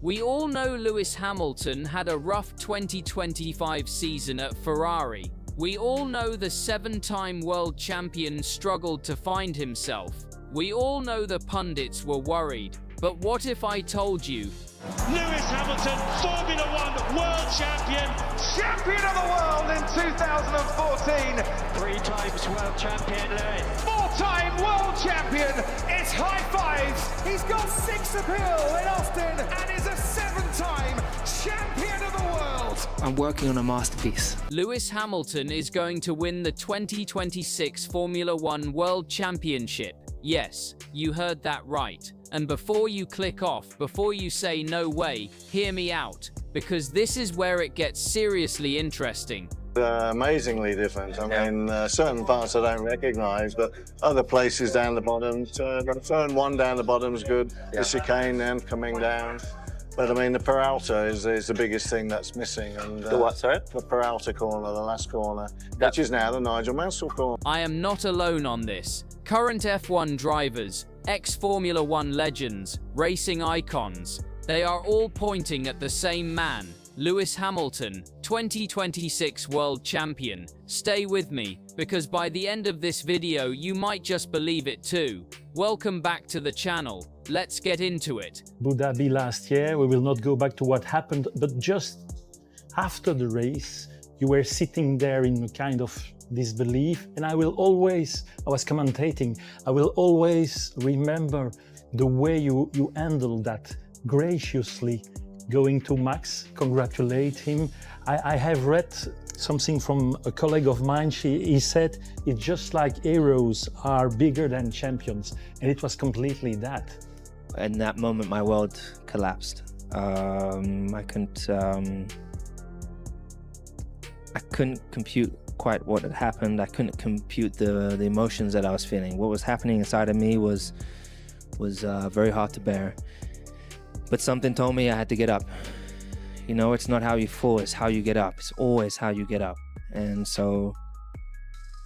We all know Lewis Hamilton had a rough 2025 season at Ferrari. We all know the 7-time world champion struggled to find himself. We all know the pundits were worried. But what if I told you? Lewis Hamilton, Formula One world champion, champion of the world in 2014. 3 times world champion Lewis. 4-time world champion. It's high fives. He's got 6 appeal in Austin and is a 7-time champion of the world. I'm working on a masterpiece. Lewis Hamilton is going to win the 2026 Formula One World Championship. Yes, you heard that right. And before you click off, before you say no way, hear me out, because this is where it gets seriously interesting. Amazingly different. I mean, certain parts I don't recognise, but other places down the bottom, turn 1 down the bottom is good, the chicane then coming down. But I mean, the Peralta is the biggest thing that's missing. And, the what, sorry? The Peralta corner, the last corner, which is now the Nigel Mansell corner. I am not alone on this. Current F1 drivers, ex-Formula One legends, racing icons, they are all pointing at the same man, Lewis Hamilton, 2026 world champion. Stay with me, because by the end of this video you might just believe it too. Welcome back to the channel. Let's get into it. Abu Dhabi last year, we will not go back to what happened, but just after the race, you were sitting there in kind of disbelief, and I was commentating, I will always remember the way you handled that graciously, going to Max, congratulate him. I have read something from a colleague of mine. He said it's just like heroes are bigger than champions, and it was completely that. In that moment, my world collapsed. I couldn't compute quite what had happened. I couldn't compute the emotions that I was feeling. What was happening inside of me was very hard to bear. But something told me I had to get up. You know, it's not how you fall, it's how you get up. It's always how you get up. And so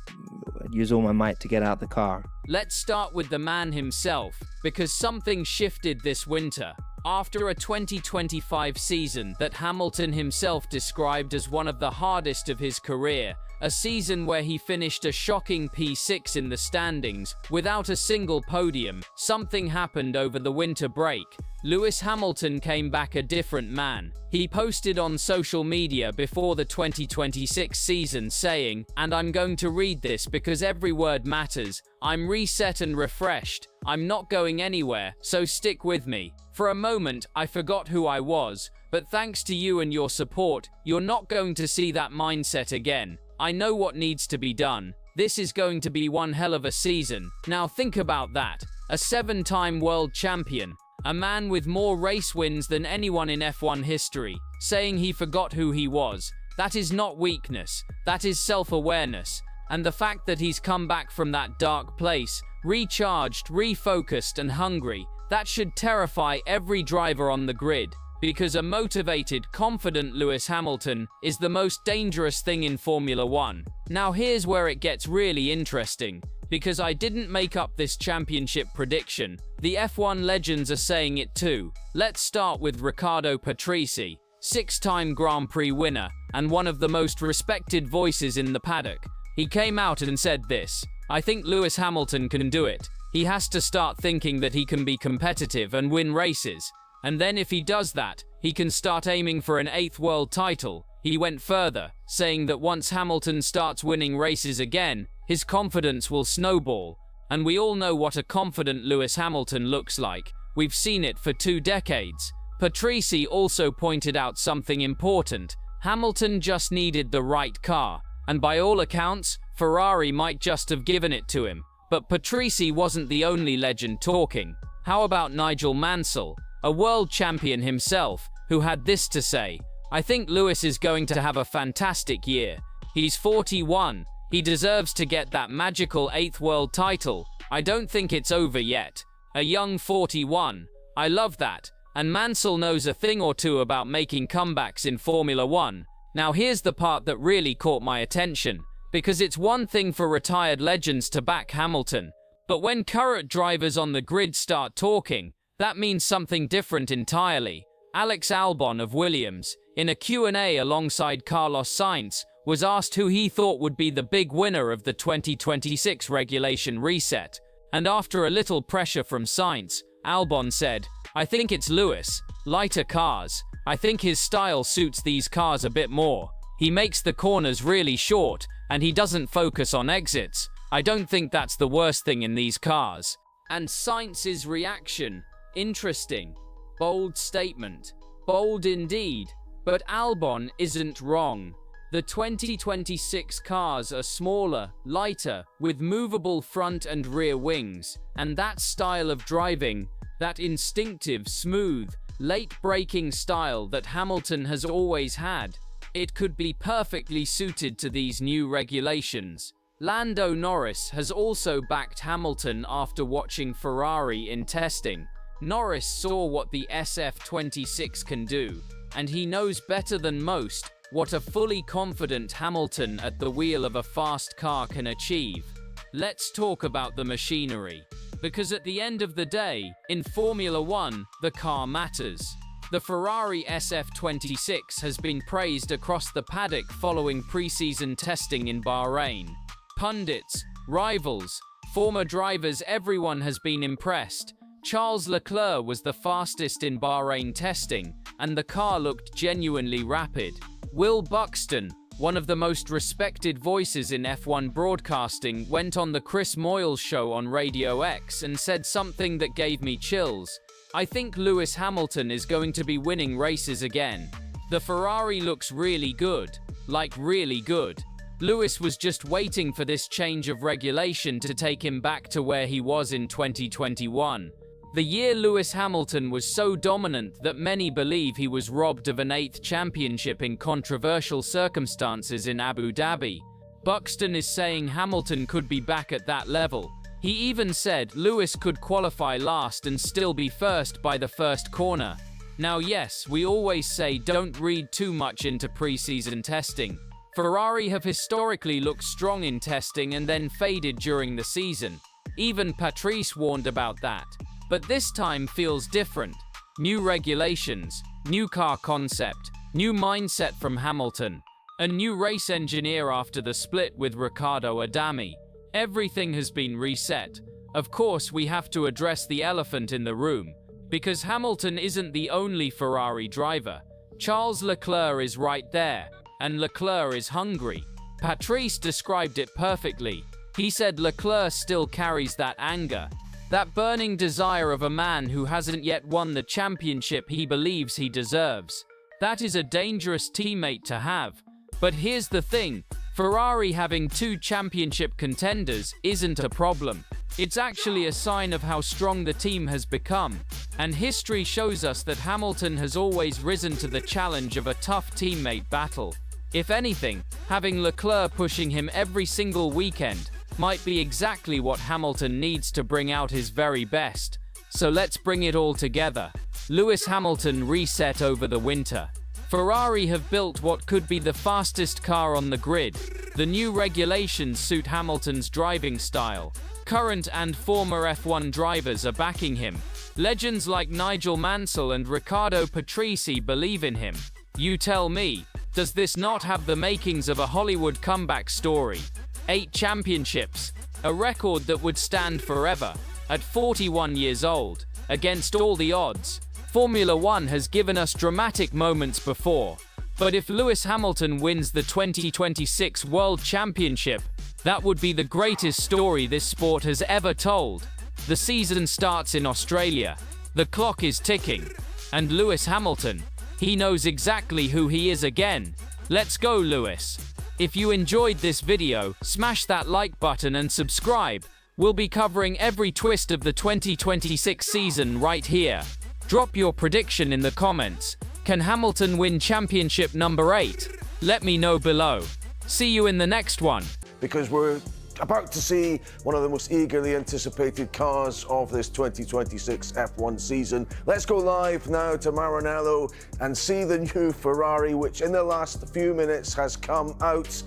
I used all my might to get out the car. Let's start with the man himself, because something shifted this winter. After a 2025 season that Hamilton himself described as one of the hardest of his career, a season where he finished a shocking P6 in the standings without a single podium, something happened over the winter break. Lewis Hamilton came back a different man. He posted on social media before the 2026 season saying, and I'm going to read this because every word matters, "I'm reset and refreshed. I'm not going anywhere, so stick with me. For a moment, I forgot who I was, but thanks to you and your support, you're not going to see that mindset again. I know what needs to be done. This is going to be one hell of a season." Now think about that. A 7-time world champion, a man with more race wins than anyone in F1 history, saying he forgot who he was. That is not weakness, that is self-awareness. And the fact that he's come back from that dark place, recharged, refocused and hungry, that should terrify every driver on the grid. Because a motivated, confident Lewis Hamilton is the most dangerous thing in Formula One. Now here's where it gets really interesting, because I didn't make up this championship prediction. The F1 legends are saying it too. Let's start with Riccardo Patrese, 6-time Grand Prix winner, and one of the most respected voices in the paddock. He came out and said this: "I think Lewis Hamilton can do it. He has to start thinking that he can be competitive and win races. And then if he does that, he can start aiming for an 8th world title." He went further, saying that once Hamilton starts winning races again, his confidence will snowball. And we all know what a confident Lewis Hamilton looks like. We've seen it for 2 decades. Patrese also pointed out something important. Hamilton just needed the right car. And by all accounts, Ferrari might just have given it to him. But Patrese wasn't the only legend talking. How about Nigel Mansell, a world champion himself, who had this to say: "I think Lewis is going to have a fantastic year. He's 41. He deserves to get that magical 8th world title. I don't think it's over yet." A young 41. I love that. And Mansell knows a thing or two about making comebacks in Formula One. Now here's the part that really caught my attention, because it's one thing for retired legends to back Hamilton, but when current drivers on the grid start talking, that means something different entirely. Alex Albon of Williams, in a Q&A alongside Carlos Sainz, was asked who he thought would be the big winner of the 2026 regulation reset. And after a little pressure from Sainz, Albon said, "I think it's Lewis. Lighter cars. I think his style suits these cars a bit more. He makes the corners really short, and he doesn't focus on exits. I don't think that's the worst thing in these cars." And Sainz's reaction? Interesting. Bold statement. Bold indeed. But Albon isn't wrong. The 2026 cars are smaller, lighter, with movable front and rear wings, and that style of driving, that instinctive, smooth, late braking style that Hamilton has always had, it could be perfectly suited to these new regulations. Lando Norris has also backed Hamilton after watching Ferrari in testing. Norris saw what the SF-26 can do, and he knows better than most what a fully confident Hamilton at the wheel of a fast car can achieve. Let's talk about the machinery. Because at the end of the day, in Formula One, the car matters. The Ferrari SF-26 has been praised across the paddock following pre-season testing in Bahrain. Pundits, rivals, former drivers, everyone has been impressed. Charles Leclerc was the fastest in Bahrain testing, and the car looked genuinely rapid. Will Buxton, one of the most respected voices in F1 broadcasting, went on the Chris Moyles show on Radio X and said something that gave me chills. "I think Lewis Hamilton is going to be winning races again. The Ferrari looks really good, like really good. Lewis was just waiting for this change of regulation to take him back to where he was in 2021. The year Lewis Hamilton was so dominant that many believe he was robbed of an 8th championship in controversial circumstances in Abu Dhabi. Buxton is saying Hamilton could be back at that level. He even said Lewis could qualify last and still be first by the first corner. Now yes, we always say don't read too much into pre-season testing. Ferrari have historically looked strong in testing and then faded during the season. Even Patrese warned about that. But this time feels different. New regulations, new car concept, new mindset from Hamilton, a new race engineer after the split with Riccardo Adami. Everything has been reset. Of course, we have to address the elephant in the room, because Hamilton isn't the only Ferrari driver. Charles Leclerc is right there, and Leclerc is hungry. Patrese described it perfectly. He said Leclerc still carries that anger, that burning desire of a man who hasn't yet won the championship he believes he deserves. That is a dangerous teammate to have. But here's the thing, Ferrari having 2 championship contenders isn't a problem. It's actually a sign of how strong the team has become. And history shows us that Hamilton has always risen to the challenge of a tough teammate battle. If anything, having Leclerc pushing him every single weekend might be exactly what Hamilton needs to bring out his very best. So let's bring it all together. Lewis Hamilton reset over the winter. Ferrari have built what could be the fastest car on the grid. The new regulations suit Hamilton's driving style. Current and former F1 drivers are backing him. Legends like Nigel Mansell and Riccardo Patrese believe in him. You tell me, does this not have the makings of a Hollywood comeback story? 8 championships, a record that would stand forever. At 41 years old, against all the odds, Formula One has given us dramatic moments before. But if Lewis Hamilton wins the 2026 World Championship, that would be the greatest story this sport has ever told. The season starts in Australia. The clock is ticking. And Lewis Hamilton, he knows exactly who he is again. Let's go, Lewis. If you enjoyed this video, smash that like button and subscribe. We'll be covering every twist of the 2026 season right here. Drop your prediction in the comments. Can Hamilton win championship number 8? Let me know below. See you in the next one. Because we're about to see one of the most eagerly anticipated cars of this 2026 F1 season. Let's go live now to Maranello and see the new Ferrari, which in the last few minutes has come out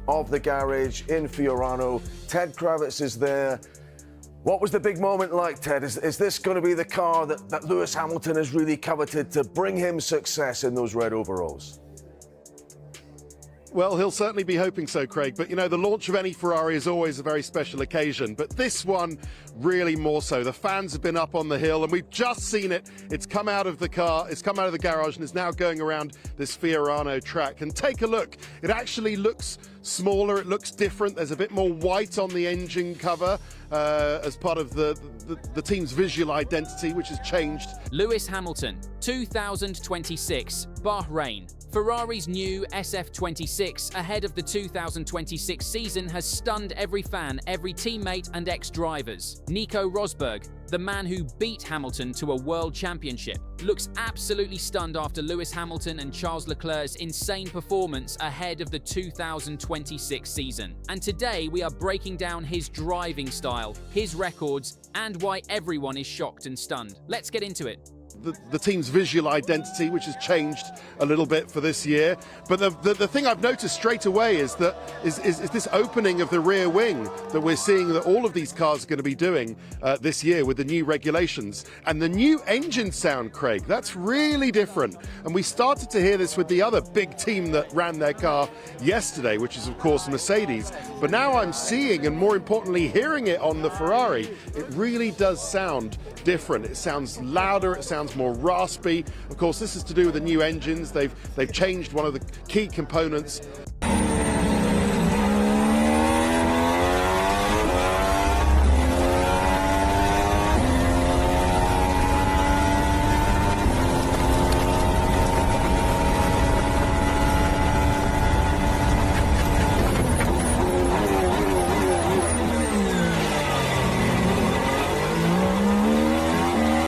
of the garage in Fiorano. Ted Kravitz is there. What was the big moment like, Ted? Is this going to be the car that Lewis Hamilton has really coveted to bring him success in those red overalls? Well, he'll certainly be hoping so, Craig. But, you know, the launch of any Ferrari is always a very special occasion. But this one, really more so. The fans have been up on the hill, and we've just seen it. It's come out of the car, it's come out of the garage, and is now going around this Fiorano track. And take a look. It actually looks smaller. It looks different. There's a bit more white on the engine cover as part of the team's visual identity, which has changed. Lewis Hamilton, 2026, Bahrain. Ferrari's new SF-26 ahead of the 2026 season has stunned every fan, every teammate and ex-drivers. Nico Rosberg, the man who beat Hamilton to a world championship, looks absolutely stunned after Lewis Hamilton and Charles Leclerc's insane performance ahead of the 2026 season. And today we are breaking down his driving style, his records, and why everyone is shocked and stunned. Let's get into it. The team's visual identity, which has changed a little bit for this year. But the thing I've noticed straight away is this opening of the rear wing that we're seeing that all of these cars are going to be doing this year with the new regulations. And the new engine sound, Craig, that's really different. And we started to hear this with the other big team that ran their car yesterday, which is, of course, Mercedes. But now I'm seeing, and more importantly, hearing it on the Ferrari. It really does sound different. It sounds louder, it sounds more raspy. Of course, this is to do with the new engines. They've changed one of the key components.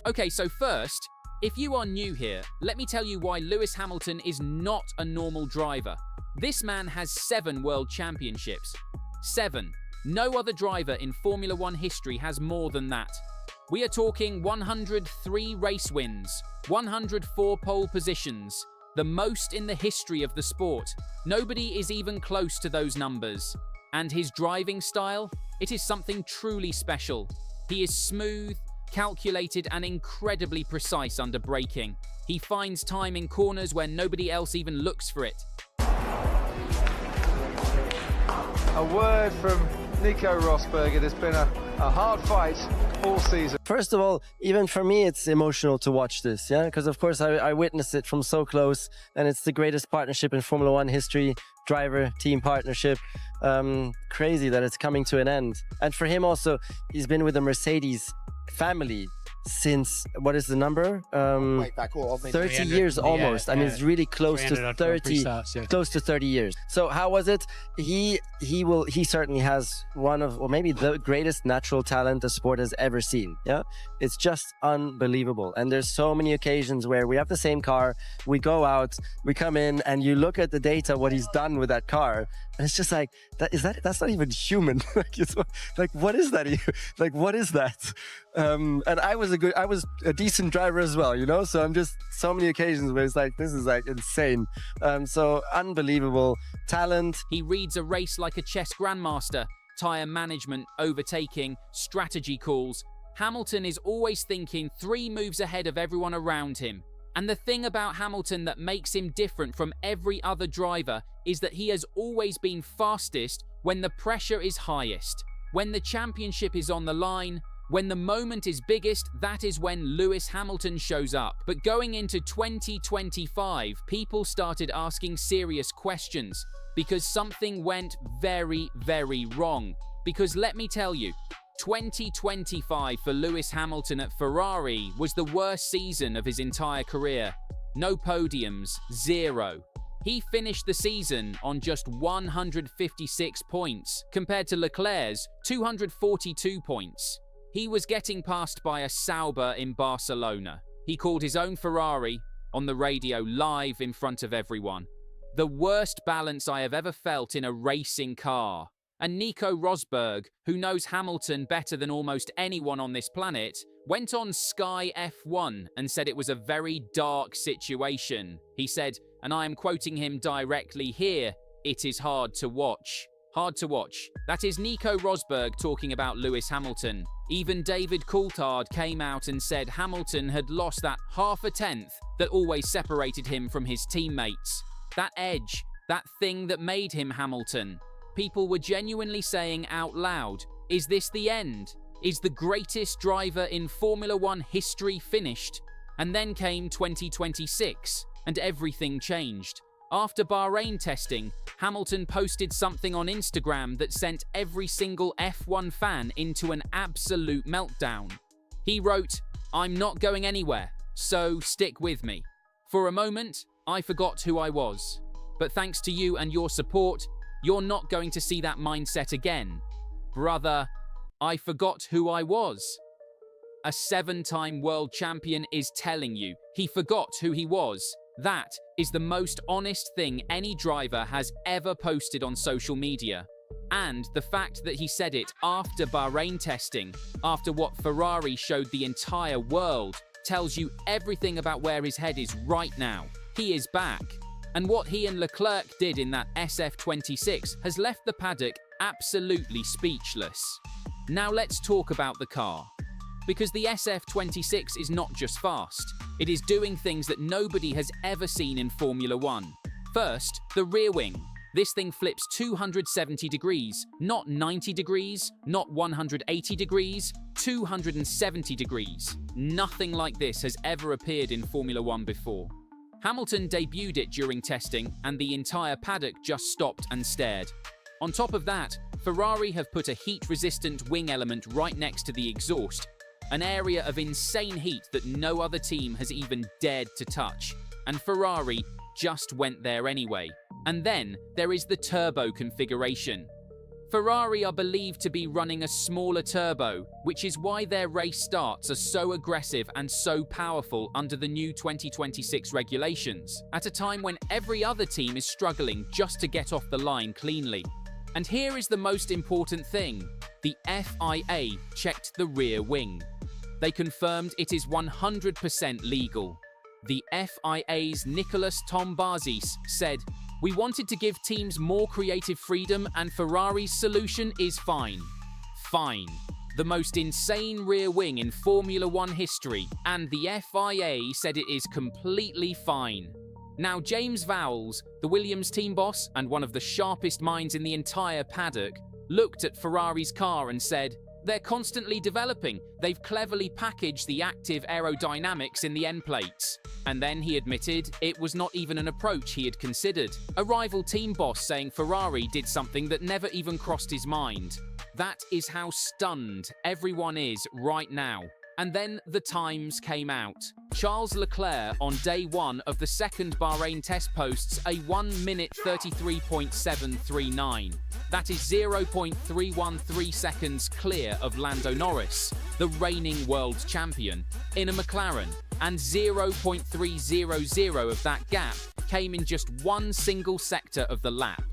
Okay, so first, if you are new here, let me tell you why Lewis Hamilton is not a normal driver. This man has 7 world championships. 7. No other driver in Formula One history has more than that. We are talking 103 race wins, 104 pole positions, the most in the history of the sport. Nobody is even close to those numbers. And his driving style? It is something truly special. He is smooth, calculated and incredibly precise under braking. He finds time in corners where nobody else even looks for it. A word from Nico Rosberg. It has been a hard fight all season. First of all, even for me, it's emotional to watch this, yeah? Because of course I witnessed it from so close, and it's the greatest partnership in Formula One history, driver-team partnership. Crazy that it's coming to an end. And for him also, he's been with the Mercedes family since, what is the number? 30 years almost. I mean, it's really close to 30, close to 30 years. So how was it? He certainly has one of, or maybe the greatest natural talent the sport has ever seen. Yeah, it's just unbelievable. And there's so many occasions where we have the same car, we go out, we come in, and you look at the data, what he's done with that car, and it's just like, that's not even human. Like, what is that? Like, what is that? And I was a decent driver as well, you know? So I'm just, so many occasions where it's like, this is like insane. So unbelievable talent. He reads a race like a chess grandmaster. Tyre management, overtaking, strategy calls. Hamilton is always thinking 3 moves ahead of everyone around him. And the thing about Hamilton that makes him different from every other driver is that he has always been fastest when the pressure is highest. When the championship is on the line, when the moment is biggest, that is when Lewis Hamilton shows up. But going into 2025, people started asking serious questions because something went very, very wrong. Because let me tell you, 2025 for Lewis Hamilton at Ferrari was the worst season of his entire career. No podiums, 0. He finished the season on just 156 points, compared to Leclerc's 242 points. He was getting passed by a Sauber in Barcelona. He called his own Ferrari on the radio live in front of everyone. The worst balance I have ever felt in a racing car. And Nico Rosberg, who knows Hamilton better than almost anyone on this planet, went on Sky F1 and said it was a very dark situation. He said, and I am quoting him directly here, "It is hard to watch." Hard to watch. That is Nico Rosberg talking about Lewis Hamilton. Even David Coulthard came out and said Hamilton had lost that half a tenth that always separated him from his teammates. That edge, that thing that made him Hamilton. People were genuinely saying out loud, is this the end? Is the greatest driver in Formula One history finished? And then came 2026, and everything changed. After Bahrain testing, Hamilton posted something on Instagram that sent every single F1 fan into an absolute meltdown. He wrote, "I'm not going anywhere, so stick with me." For a moment, I forgot who I was. But thanks to you and your support, you're not going to see that mindset again. Brother, I forgot who I was. A 7-time world champion is telling you he forgot who he was. That is the most honest thing any driver has ever posted on social media. And the fact that he said it after Bahrain testing, after what Ferrari showed the entire world, tells you everything about where his head is right now. He is back. And what he and Leclerc did in that SF-26 has left the paddock absolutely speechless. Now let's talk about the car. Because the SF-26 is not just fast, it is doing things that nobody has ever seen in Formula One. First, the rear wing. This thing flips 270 degrees, not 90 degrees, not 180 degrees, 270 degrees. Nothing like this has ever appeared in Formula One before. Hamilton debuted it during testing, and the entire paddock just stopped and stared. On top of that, Ferrari have put a heat-resistant wing element right next to the exhaust, an area of insane heat that no other team has even dared to touch. And Ferrari just went there anyway. And then there is the turbo configuration. Ferrari are believed to be running a smaller turbo, which is why their race starts are so aggressive and so powerful under the new 2026 regulations, at a time when every other team is struggling just to get off the line cleanly. And here is the most important thing. The FIA checked the rear wing. They confirmed it is 100% legal. The FIA's Nicolas Tombazis said, "We wanted to give teams more creative freedom and Ferrari's solution is fine." Fine. The most insane rear wing in Formula One history, and the FIA said it is completely fine. Now James Vowles, the Williams team boss and one of the sharpest minds in the entire paddock, looked at Ferrari's car and said, "They're constantly developing. They've cleverly packaged the active aerodynamics in the end plates." And then he admitted it was not even an approach he had considered. A rival team boss saying Ferrari did something that never even crossed his mind. That is how stunned everyone is right now. And then the times came out. Charles Leclerc on day one of the second Bahrain test posts a 1 minute 33.739. That is 0.313 seconds clear of Lando Norris, the reigning world champion, in a McLaren, and 0.300 of that gap came in just one single sector of the lap.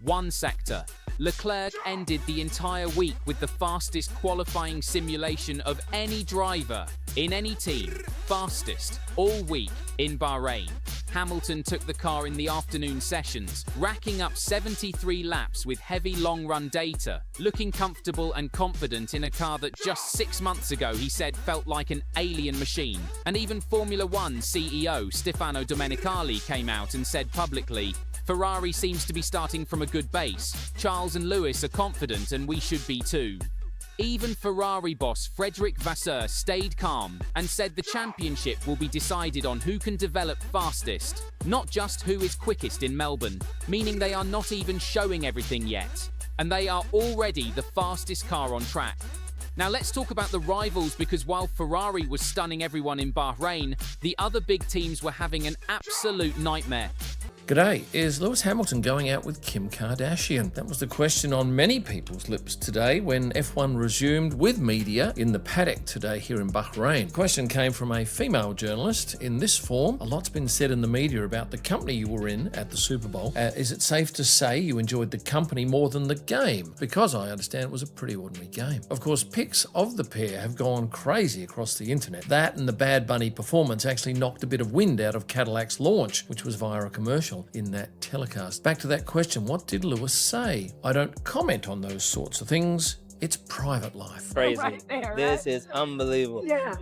One sector. Leclerc ended the entire week with the fastest qualifying simulation of any driver in any team, fastest, all week in Bahrain. Hamilton took the car in the afternoon sessions, racking up 73 laps with heavy long-run data, looking comfortable and confident in a car that just 6 months ago he said felt like an alien machine. And even Formula One CEO Stefano Domenicali came out and said publicly, "Ferrari seems to be starting from a good base. Charles and Lewis are confident and we should be too." Even Ferrari boss Frédéric Vasseur stayed calm and said the championship will be decided on who can develop fastest, not just who is quickest in Melbourne, meaning they are not even showing everything yet. And they are already the fastest car on track. Now let's talk about the rivals, because while Ferrari was stunning everyone in Bahrain, the other big teams were having an absolute nightmare. G'day, is Lewis Hamilton going out with Kim Kardashian? That was the question on many people's lips today when F1 resumed with media in the paddock today here in Bahrain. The question came from a female journalist in this form. A lot's been said in the media about the company you were in at the Super Bowl. Is it safe to say you enjoyed the company more than the game? Because I understand it was a pretty ordinary game. Of course, pics of the pair have gone crazy across the internet. That and the Bad Bunny performance actually knocked a bit of wind out of Cadillac's launch, which was via a commercial. well in that telecast. Back to that question, what did Lewis say? I don't comment on those sorts of things. It's private life. Crazy. Right there, This right? is unbelievable. Yeah.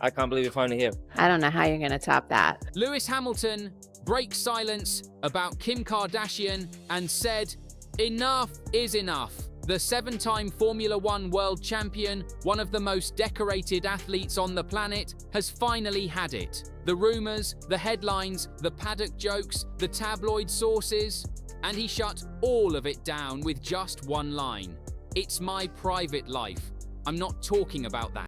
I can't believe you're finally here. I don't know how you're going to top that. Lewis Hamilton breaks silence about Kim Kardashian and said, "Enough is enough." The 7-time Formula One world champion, one of the most decorated athletes on the planet, has finally had it. The rumors, the headlines, the paddock jokes, the tabloid sources, and he shut all of it down with just one line. "It's my private life. I'm not talking about that."